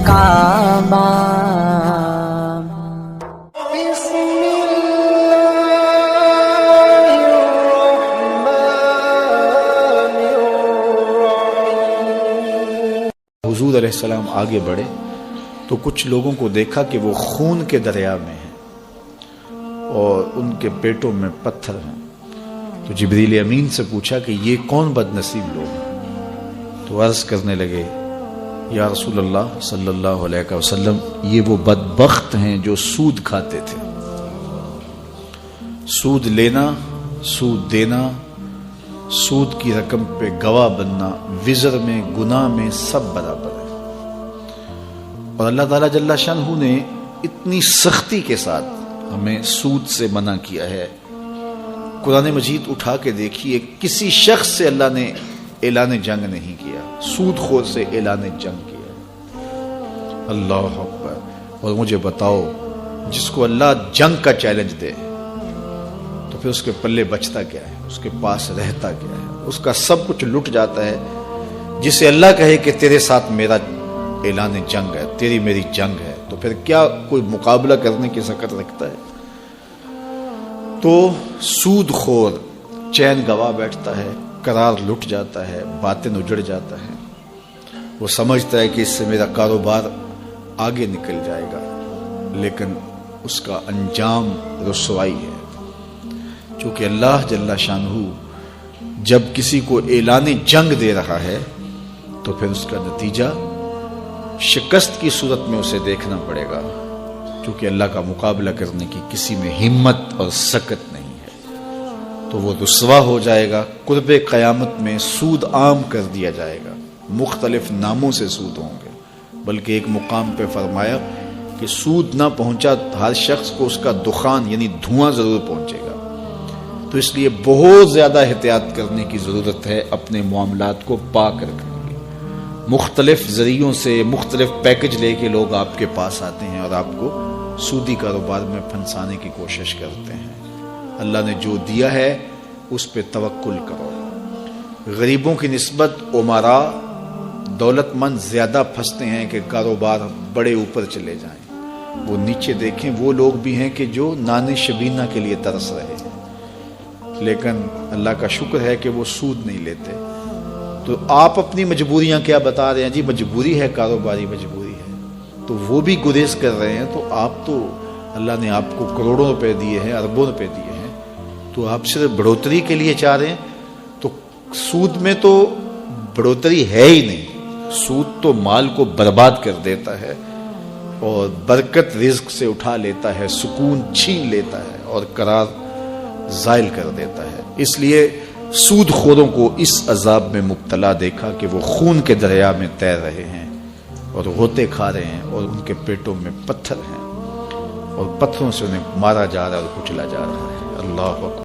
کامام حضور علیہ السلام آگے بڑھے تو کچھ لوگوں کو دیکھا کہ وہ خون کے دریا میں ہیں اور ان کے پیٹوں میں پتھر ہیں. تو جبریل امین سے پوچھا کہ یہ کون بد نصیب لوگ ہیں؟ تو عرض کرنے لگے یا رسول اللہ صلی اللہ علیہ وسلم یہ وہ بدبخت ہیں جو سود کھاتے تھے. سود لینا، سود دینا، سود کی رقم پہ گواہ بننا، وزر میں گناہ میں سب برابر ہے. اور اللہ تعالیٰ جل شانہ نے اتنی سختی کے ساتھ ہمیں سود سے منع کیا ہے. قرآن مجید اٹھا کے دیکھیے، کسی شخص سے اللہ نے اعلان جنگ نہیں کیا، سود خور سے اعلان جنگ کیا. اللہ اکبر. اور مجھے بتاؤ، جس کو اللہ جنگ کا چیلنج دے تو پھر اس کے پلے بچتا کیا ہے؟ اس کے پاس رہتا کیا ہے؟ اس کا سب کچھ لٹ جاتا ہے. جسے اللہ کہے کہ تیرے ساتھ میرا اعلان جنگ ہے، تیری میری جنگ ہے، تو پھر کیا کوئی مقابلہ کرنے کی سکت رکھتا ہے؟ تو سود خور چین گوا بیٹھتا ہے، قرار لٹ جاتا ہے، باطن اجڑ جاتا ہے. وہ سمجھتا ہے کہ اس سے میرا کاروبار آگے نکل جائے گا، لیکن اس کا انجام رسوائی ہے. چونکہ اللہ جل شانہ جب کسی کو اعلان جنگ دے رہا ہے تو پھر اس کا نتیجہ شکست کی صورت میں اسے دیکھنا پڑے گا، کیونکہ اللہ کا مقابلہ کرنے کی کسی میں ہمت اور سکت نہیں ہے. تو وہ رسوا ہو جائے گا. قرب قیامت میں سود عام کر دیا جائے گا، مختلف ناموں سے سود ہوں گے. بلکہ ایک مقام پہ فرمایا کہ سود نہ پہنچا ہر شخص کو اس کا دخان یعنی دھواں ضرور پہنچے گا. تو اس لیے بہت زیادہ احتیاط کرنے کی ضرورت ہے اپنے معاملات کو پاک رکھنے کی. مختلف ذریعوں سے مختلف پیکج لے کے لوگ آپ کے پاس آتے ہیں اور آپ کو سودی کاروبار میں پھنسانے کی کوشش کرتے ہیں. اللہ نے جو دیا ہے اس پہ توکل کرو. غریبوں کی نسبت عمراء دولت مند زیادہ پھنستے ہیں کہ کاروبار بڑے اوپر چلے جائیں. وہ نیچے دیکھیں، وہ لوگ بھی ہیں کہ جو نان شبینہ کے لیے ترس رہے ہیں، لیکن اللہ کا شکر ہے کہ وہ سود نہیں لیتے. تو آپ اپنی مجبوریاں کیا بتا رہے ہیں؟ جی مجبوری ہے، کاروباری مجبوری ہے. تو وہ بھی گریز کر رہے ہیں. تو آپ تو اللہ نے آپ کو کروڑوں روپے دیے ہیں، اربوں روپے دیے ہیں، تو آپ صرف بڑھوتری کے لیے چاہ رہے ہیں. تو سود میں تو بڑھوتری ہے ہی نہیں. سود تو مال کو برباد کر دیتا ہے اور برکت رزق سے اٹھا لیتا ہے، سکون چھین لیتا ہے اور قرار زائل کر دیتا ہے. اس لیے سود خوروں کو اس عذاب میں مبتلا دیکھا کہ وہ خون کے دریا میں تیر رہے ہیں اور غوطے کھا رہے ہیں اور ان کے پیٹوں میں پتھر ہیں اور پتھروں سے انہیں مارا جا رہا ہے اور کچلا جا رہا ہے. اللہ اکبر.